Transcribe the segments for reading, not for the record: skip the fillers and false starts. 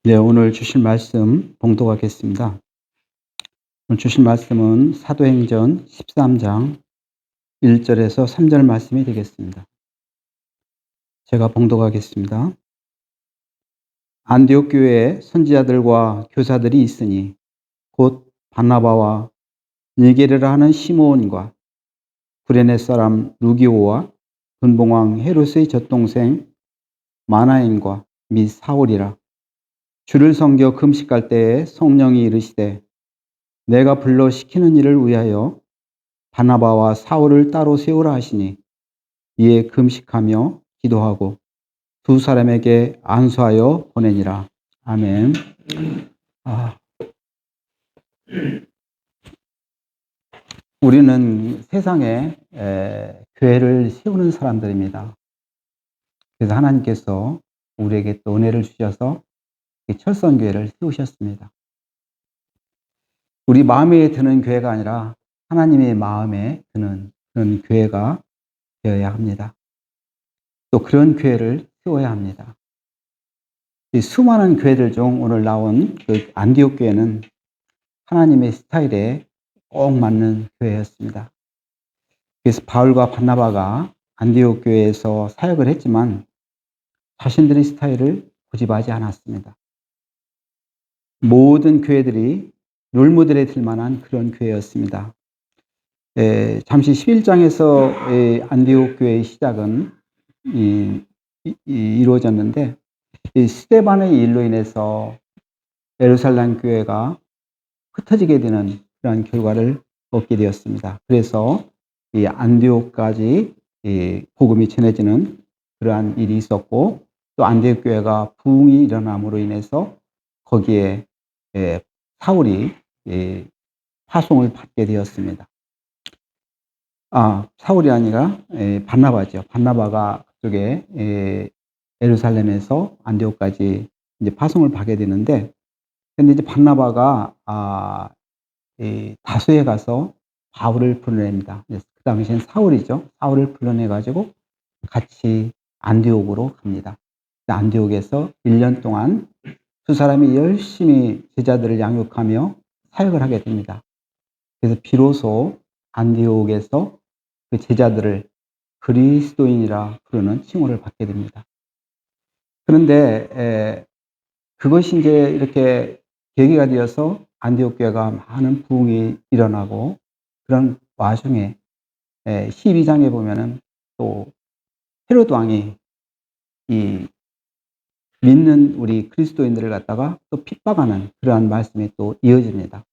네, 오늘 주실 말씀 봉독하겠습니다. 오늘 주실 말씀은 사도행전 13장 1절에서 3절 말씀이 되겠습니다. 제가 봉독하겠습니다. 안디옥 교회에 선지자들과 교사들이 있으니 곧 바나바와 니게르라 하는 시므온과 구레네 사람 루기오와 분봉왕 헤롯의 젖동생 마나엔과 및 사울이라. 주를 섬겨 금식할 때에 성령이 이르시되 내가 불러 시키는 일을 위하여 바나바와 사울을 따로 세우라 하시니 이에 금식하며 기도하고 두 사람에게 안수하여 보내니라. 아멘. 우리는 세상에 교회를 세우는 사람들입니다. 그래서 하나님께서 우리에게 또 은혜를 주셔서 철성교회를 세우셨습니다. 우리 마음에 드는 교회가 아니라 하나님의 마음에 드는 그런 교회가 되어야 합니다. 또 그런 교회를 세워야 합니다. 이 수많은 교회들 중 오늘 나온 그 안디옥 교회는 하나님의 스타일에 꼭 맞는 교회였습니다. 그래서 바울과 바나바가 안디옥 교회에서 사역을 했지만 자신들의 스타일을 고집하지 않았습니다. 모든 교회들이 롤모델에 들 만한 그런 교회였습니다. 잠시 11장에서 안디옥 교회의 시작은 이루어졌는데 스데반의 일로 인해서 예루살렘 교회가 흩어지게 되는 그런 결과를 얻게 되었습니다. 그래서 이 안디옥까지 복음이 전해지는 그러한 일이 있었고 또 안디옥 교회가 부흥이 일어남으로 인해서 거기에 사울이 파송을 받게 되었습니다. 사울이 아니라 바나바죠. 바나바가 그쪽에 예루살렘에서 안디옥까지 이제 파송을 받게 되는데, 근데 이제 바나바가 다소에 가서 바울을 불러냅니다. 그 당시엔 사울이죠. 사울을 불러내가지고 같이 안디옥으로 갑니다. 안디옥에서 1년 동안 두 사람이 열심히 제자들을 양육하며 사역을 하게 됩니다. 그래서 비로소 안디옥에서 그 제자들을 그리스도인이라 부르는 칭호를 받게 됩니다. 그런데 그것이 이제 이렇게 계기가 되어서 안디옥 교회가 많은 부흥이 일어나고 그런 와중에 12장에 보면은 또 헤롯 왕이 이 믿는 우리 그리스도인들을 갖다가 또 핍박하는 그러한 말씀이 또 이어집니다.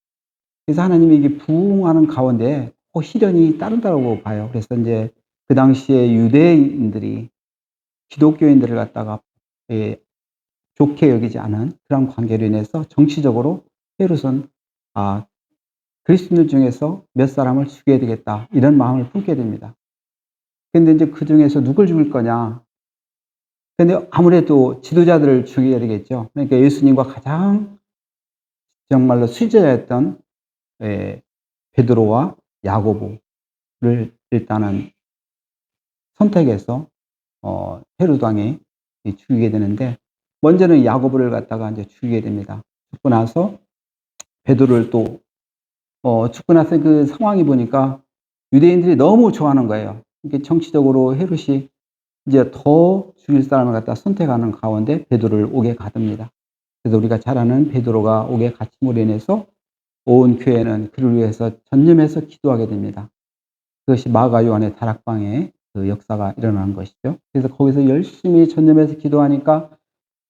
그래서 하나님이 이게 부흥하는 가운데 시련이 따른다고 봐요. 그래서 이제 그 당시에 유대인들이 기독교인들을 갖다가 좋게 여기지 않은 그런 관계로 인해서 정치적으로 헤롯은 그리스도인들 중에서 몇 사람을 죽여야 되겠다 이런 마음을 품게 됩니다. 그런데 이제 그 중에서 누굴 죽일 거냐? 근데 아무래도 지도자들을 죽여야 되겠죠. 그러니까 예수님과 가장 정말로 수제자였던 베드로와 야고보를 일단은 선택해서 헤롯 왕이 죽이게 되는데, 먼저는 야고보를 갖다가 이제 죽이게 됩니다. 죽고 나서 베드로를 또 죽고 나서 그 상황이 보니까 유대인들이 너무 좋아하는 거예요. 이게 정치적으로 헤롯이 이제 더 죽일 사람을 갖다 선택하는 가운데 베드로를 옥에 가둡니다. 그래서 우리가 잘 아는 베드로가 옥에 갇힘으로 인해서 온 교회는 그를 위해서 전념해서 기도하게 됩니다. 그것이 마가 요한의 다락방의 그 역사가 일어나는 것이죠. 그래서 거기서 열심히 전념해서 기도하니까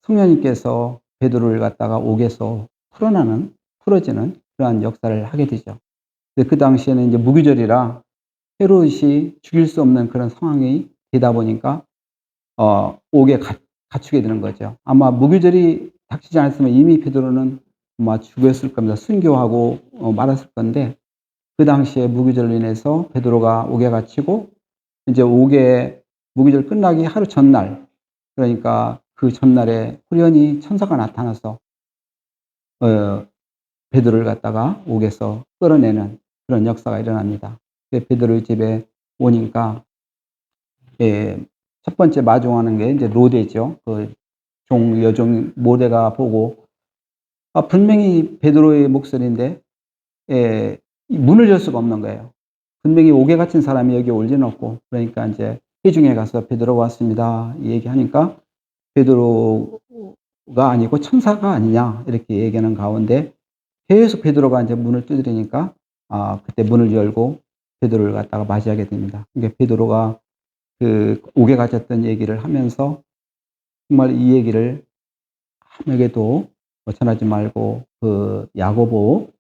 성령님께서 베드로를 갖다가 옥에서 풀어지는 그러한 역사를 하게 되죠. 근데 그 당시에는 이제 무교절이라 헤롯이 죽일 수 없는 그런 상황이 되다 보니까 옥에 갇히게 되는 거죠. 아마 무교절이 닥치지 않았으면 이미 베드로는 아마 죽었을 겁니다. 순교하고 말았을 건데, 그 당시에 무교절로 인해서 베드로가 옥에 갇히고 이제 옥에 무교절 끝나기 하루 전날, 그러니까 그 전날에 호련히 천사가 나타나서 베드로를 갖다가 옥에서 끌어내는 그런 역사가 일어납니다. 베드로의 집에 오니까 첫 번째 마중하는 게 이제 로데죠. 그 여종 모데가 보고 분명히 베드로의 목소리인데 문을 열 수가 없는 거예요. 분명히 옥에 갇힌 사람이 여기 올 리는 없고, 그러니까 이제 회중에 가서 베드로가 왔습니다 얘기하니까 베드로가 아니고 천사가 아니냐 이렇게 얘기하는 가운데 계속 베드로가 이제 문을 두드리니까 그때 문을 열고 베드로를 갖다가 맞이하게 됩니다. 그러니까 베드로가 그 옥에 갇혔던 얘기를 하면서 정말 이 얘기를 아무에게도 전하지 말고 그 야고보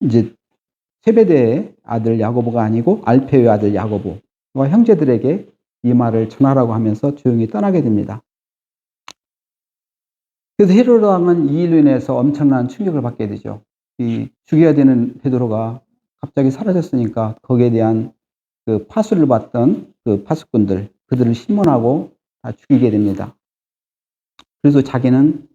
이제 세베대의 아들 야고보가 아니고 알페의 아들 야고보와 형제들에게 이 말을 전하라고 하면서 조용히 떠나게 됩니다. 그래서 헤로드 왕은 이 일로 인해서 엄청난 충격을 받게 되죠. 이 죽여야 되는 베드로가 갑자기 사라졌으니까 거기에 대한 그 파수를 받던 그 파수꾼들, 그들을 신문하고 다 죽이게 됩니다. 그래서 자기는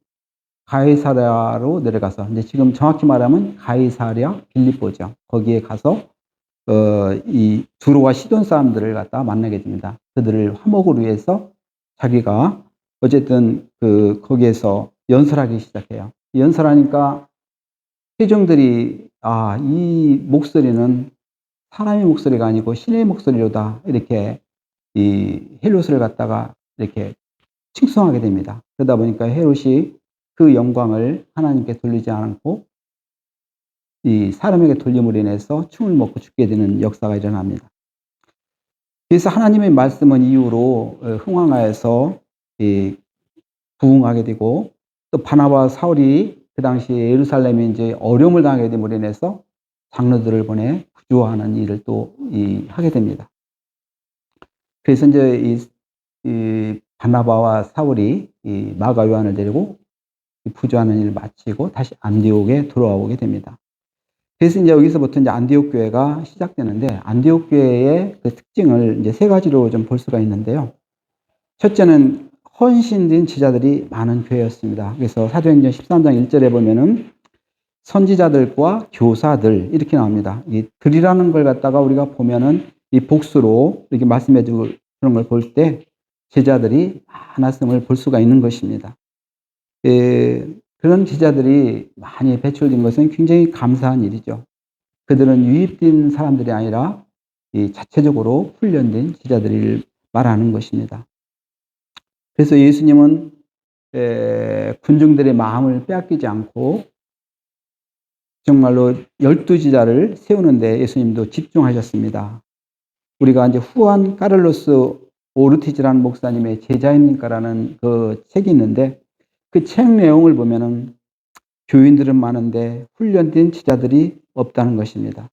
가이사랴로 내려가서, 이제 지금 정확히 말하면 가이사랴 빌립보죠. 거기에 가서 이 두로와 시돈 사람들을 갖다 만나게 됩니다. 그들을 화목을 위해서 자기가 어쨌든 거기에서 연설하기 시작해요. 연설하니까 회중들이 이 목소리는 사람의 목소리가 아니고 신의 목소리로다, 이렇게 이 헬롯을 갖다가 이렇게 칭송하게 됩니다. 그러다 보니까 헤롯이 그 영광을 하나님께 돌리지 않고 이 사람에게 돌림으로 인해서 충을 먹고 죽게 되는 역사가 일어납니다. 그래서 하나님의 말씀은 이후로 흥왕하여서 부흥하게 되고, 또 바나바와 사울이 그 당시에 예루살렘에 이제 어려움을 당하게 됨으로 인해서 장로들을 보내 구조하는 일을 또 하게 됩니다. 그래서 이제 이 바나바와 사울이 이 마가 요한을 데리고 부조하는 일을 마치고 다시 안디옥에 돌아오게 됩니다. 그래서 이제 여기서부터 이제 안디옥 교회가 시작되는데, 안디옥 교회의 그 특징을 이제 세 가지로 좀 볼 수가 있는데요. 첫째는 헌신된 제자들이 많은 교회였습니다. 그래서 사도행전 13장 1절에 보면은 선지자들과 교사들 이렇게 나옵니다. 이 들이라는 걸 갖다가 우리가 보면은 이 복수로 이렇게 말씀해 주는 걸 볼 때 제자들이 많았음을 볼 수가 있는 것입니다. 그런 제자들이 많이 배출된 것은 굉장히 감사한 일이죠. 그들은 유입된 사람들이 아니라 자체적으로 훈련된 제자들을 말하는 것입니다. 그래서 예수님은 군중들의 마음을 빼앗기지 않고 정말로 12제자를 세우는데 예수님도 집중하셨습니다. 우리가 이제 후안 카를로스 오르티즈라는 목사님의 제자입니까라는 그 책이 있는데, 그 책 내용을 보면은 교인들은 많은데 훈련된 제자들이 없다는 것입니다.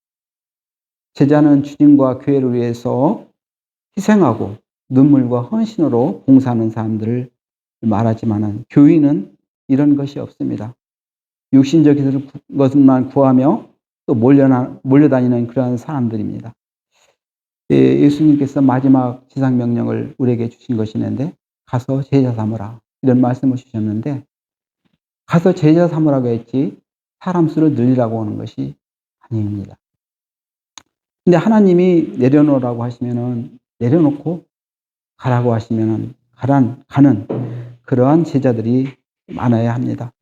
제자는 주님과 교회를 위해서 희생하고 눈물과 헌신으로 봉사하는 사람들을 말하지만은 교인은 이런 것이 없습니다. 육신적인 것만 구하며 또 몰려다니는 그런 사람들입니다. 예수님께서 마지막 지상명령을 우리에게 주신 것이 있는데, 가서 제자 삼으라, 이런 말씀을 주셨는데, 가서 제자 삼으라고 했지 사람 수를 늘리라고 하는 것이 아닙니다. 근데 하나님이 내려놓으라고 하시면은 내려놓고 가라고 하시면은 가는 그러한 제자들이 많아야 합니다.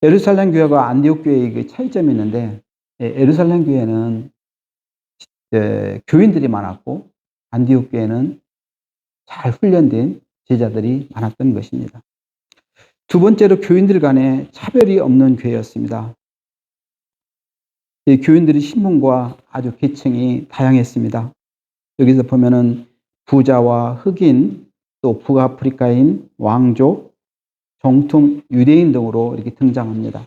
예루살렘 교회와 안디옥 교회의 그 차이점이 있는데, 예루살렘 교회는 교인들이 많았고 안디옥 교회는 잘 훈련된 제자들이 많았던 것입니다. 두 번째로 교인들 간에 차별이 없는 교회였습니다. 교인들의 신분과 아주 계층이 다양했습니다. 여기서 보면은 부자와 흑인, 또 북아프리카인, 왕족, 정통 유대인 등으로 이렇게 등장합니다.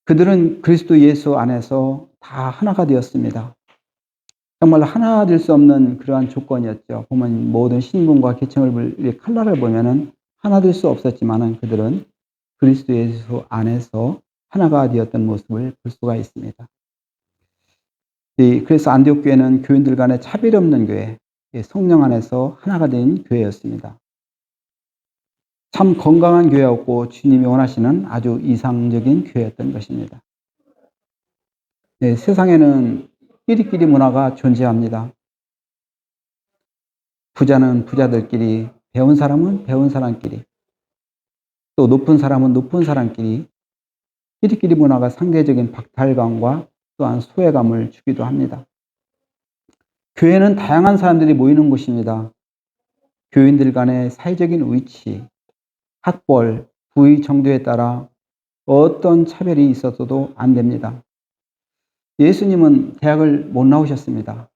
그들은 그리스도 예수 안에서 다 하나가 되었습니다. 정말 하나 될 수 없는 그러한 조건이었죠. 보면 모든 신분과 계층을 칼날을 보면은 하나 될 수 없었지만은 그들은 그리스도 예수 안에서 하나가 되었던 모습을 볼 수가 있습니다. 그래서 안디옥 교회는 교인들 간에 차별이 없는 교회, 성령 안에서 하나가 된 교회였습니다. 참 건강한 교회였고 주님이 원하시는 아주 이상적인 교회였던 것입니다. 네, 세상에는 끼리끼리 문화가 존재합니다. 부자는 부자들끼리, 배운 사람은 배운 사람끼리, 또 높은 사람은 높은 사람끼리 끼리끼리 문화가 상대적인 박탈감과 또한 소외감을 주기도 합니다. 교회는 다양한 사람들이 모이는 곳입니다. 교인들 간의 사회적인 위치, 학벌, 부의 정도에 따라 어떤 차별이 있어서도 안 됩니다. 예수님은 대학을 못 나오셨습니다.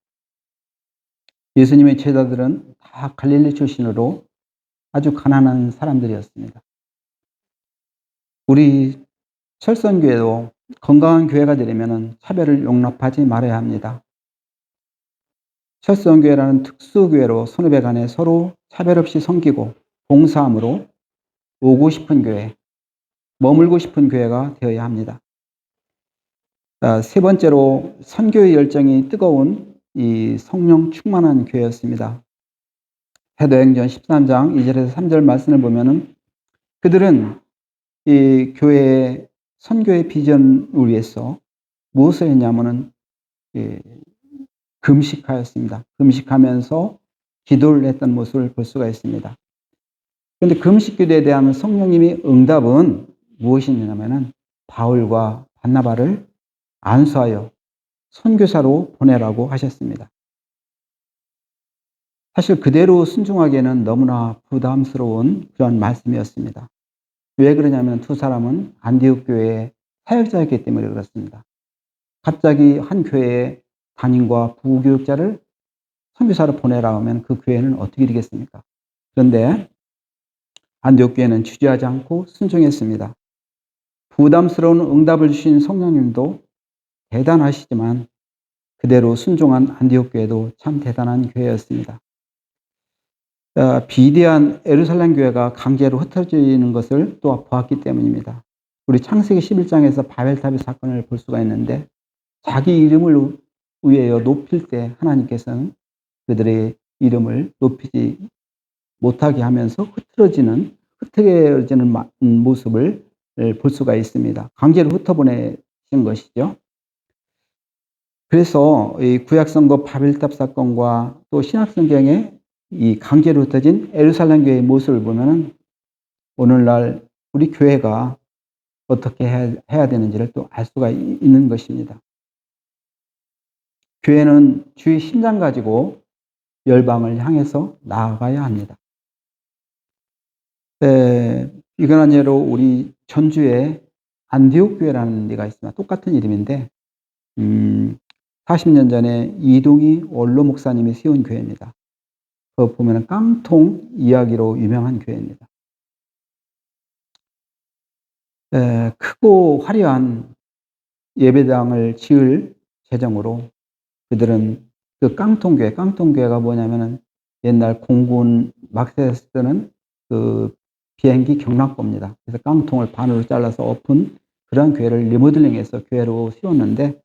예수님의 제자들은 다 갈릴리 출신으로 아주 가난한 사람들이었습니다. 우리 철선교회도 건강한 교회가 되려면 차별을 용납하지 말아야 합니다. 철선교회라는 특수교회로 선후배 간에 서로 차별 없이 섬기고 봉사함으로 오고 싶은 교회, 머물고 싶은 교회가 되어야 합니다. 세 번째로 선교의 열정이 뜨거운 이 성령 충만한 교회였습니다. 사도행전 13장 2절에서 3절 말씀을 보면은 그들은 이 교회의 선교의 비전을 위해서 무엇을 했냐면은 금식하였습니다. 금식하면서 기도를 했던 모습을 볼 수가 있습니다. 그런데 금식 기도에 대한 성령님의 응답은 무엇이냐면은 바울과 바나바를 안수하여 선교사로 보내라고 하셨습니다. 사실 그대로 순종하기에는 너무나 부담스러운 그런 말씀이었습니다. 왜 그러냐면 두 사람은 안디옥 교회의 사역자였기 때문에 그렇습니다. 갑자기 한 교회의 담임과 부교육자를 선교사로 보내라 하면 그 교회는 어떻게 되겠습니까? 그런데 안디옥 교회는 주저하지 않고 순종했습니다. 부담스러운 응답을 주신 성령님도 대단하시지만 그대로 순종한 안디옥 교회도 참 대단한 교회였습니다. 비대한 예루살렘 교회가 강제로 흩어지는 것을 또 보았기 때문입니다. 우리 창세기 11장에서 바벨탑의 사건을 볼 수가 있는데 자기 이름을 위하여 높일 때 하나님께서는 그들의 이름을 높이지 못하게 하면서 흩어지는 모습을 볼 수가 있습니다. 강제로 흩어보내신 것이죠. 그래서 이 구약성거 바벨탑 사건과 또 신약성경에 이 강제로 흩어진 예루살렘 교회의 모습을 보면은 오늘날 우리 교회가 어떻게 해야 되는지를 또 알 수가 있는 것입니다. 교회는 주의 심장 가지고 열방을 향해서 나아가야 합니다. 이건 예로 우리 전주에 안디옥 교회라는 데가 있습니다. 똑같은 이름인데 40년 전에 이동희 원로 목사님이 세운 교회입니다. 그 보면은 깡통 이야기로 유명한 교회입니다. 크고 화려한 예배당을 지을 재정으로 그들은 그 깡통교회가 뭐냐면은 옛날 공군 막대에 쓰는 그 비행기 경락고입니다. 그래서 깡통을 반으로 잘라서 엎은 그런 교회를 리모델링해서 교회로 세웠는데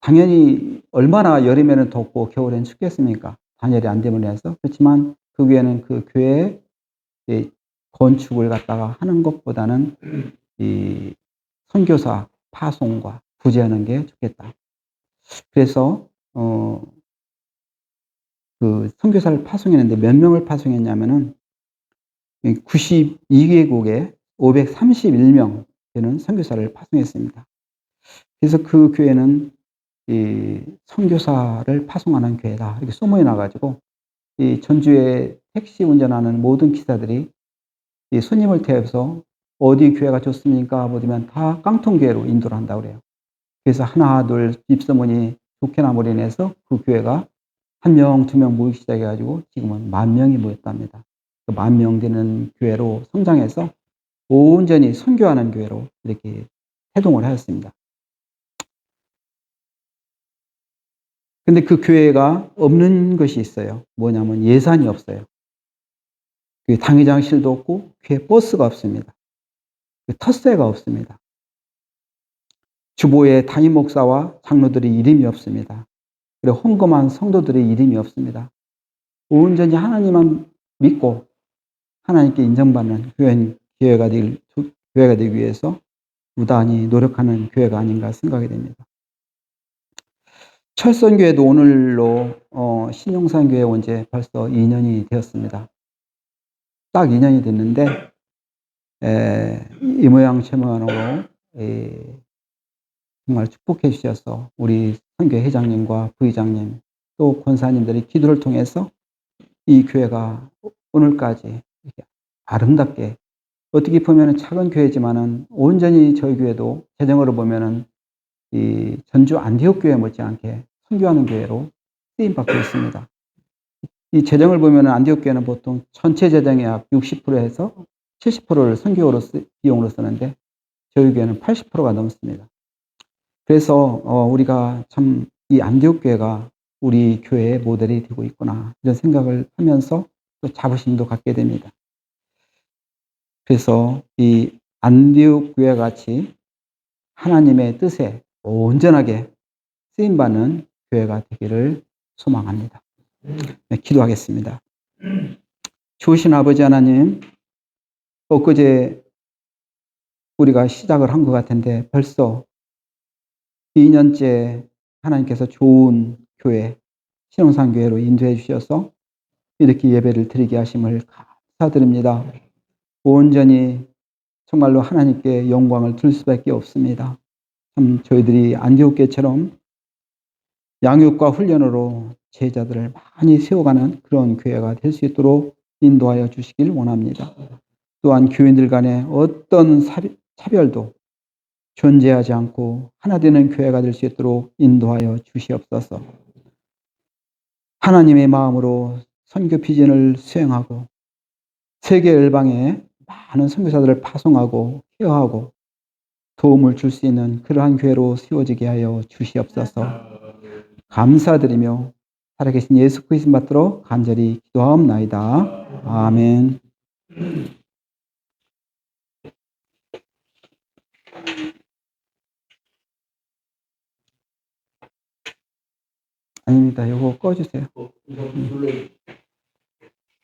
당연히 얼마나 여름에는 덥고 겨울에는 춥겠습니까? 단열이 안 됨으로 해서. 그렇지만 그 교회는 그 교회의 건축을 갖다가 하는 것보다는 이 선교사 파송과 구제하는 게 좋겠다. 그래서 그 선교사를 파송했는데 몇 명을 파송했냐면은 92개국에 531명 되는 선교사를 파송했습니다. 그래서 그 교회는 이 선교사를 파송하는 교회다 이렇게 소문이 나가지고 이 전주에 택시 운전하는 모든 기사들이 이 손님을 태워서 어디 교회가 좋습니까? 보면 다 깡통교회로 인도를 한다고 그래요. 그래서 하나 둘 입소문이 좋게 나므로 인해서 그 교회가 1명, 2명 모이기 시작해가지고 지금은 10,000명이 모였답니다. 그 10,000명 되는 교회로 성장해서 온전히 선교하는 교회로 이렇게 해동을 하였습니다. 근데 그 교회가 없는 것이 있어요. 뭐냐면 예산이 없어요. 그 당회장실도 없고 교회 버스가 없습니다. 그 텃세가 없습니다. 주보에 담임 목사와 장로들의 이름이 없습니다. 그리고 헌금한 성도들의 이름이 없습니다. 온전히 하나님만 믿고 하나님께 인정받는 교회가 되기 위해서 무단히 노력하는 교회가 아닌가 생각이 됩니다. 철선교회도 오늘로 신용산교회 온 지 벌써 2년이 되었습니다. 딱 2년이 됐는데 이 모양 저 모양으로 정말 축복해 주셔서 우리 선교회 회장님과 부회장님 또 권사님들이 기도를 통해서 이 교회가 오늘까지 이렇게 아름답게, 어떻게 보면 작은 교회지만은 온전히 저희 교회도 재정으로 보면은 이 전주 안디옥 교회 못지않게 선교하는 교회로 쓰임 받고 있습니다. 이 재정을 보면은 안디옥 교회는 보통 전체 재정의 약 60%에서 70%를 선교로 비용으로 쓰는데 저희 교회는 80%가 넘습니다. 그래서 우리가 참 이 안디옥 교회가 우리 교회의 모델이 되고 있구나, 이런 생각을 하면서 또 자부심도 갖게 됩니다. 그래서 이 안디옥 교회 같이 하나님의 뜻에 온전하게 쓰임받는 교회가 되기를 소망합니다. 네, 기도하겠습니다. 좋으신 아버지 하나님, 엊그제 우리가 시작을 한 것 같은데 벌써 2년째 하나님께서 좋은 교회, 신흥산교회로 인도해 주셔서 이렇게 예배를 드리게 하심을 감사드립니다. 온전히 정말로 하나님께 영광을 둘 수밖에 없습니다. 참 저희들이 안디옥교회처럼 양육과 훈련으로 제자들을 많이 세워가는 그런 교회가 될 수 있도록 인도하여 주시길 원합니다. 또한 교인들 간에 어떤 차별도 존재하지 않고 하나 되는 교회가 될 수 있도록 인도하여 주시옵소서. 하나님의 마음으로 선교 비전을 수행하고 세계 열방에 많은 선교사들을 파송하고 케어하고 도움을 줄 수 있는 그러한 교회로 세워지게 하여 주시옵소서. 감사드리며 살아계신 예수 그리스도 받들어 간절히 기도하옵나이다. 아멘. 아닙니다. 이거 꺼주세요.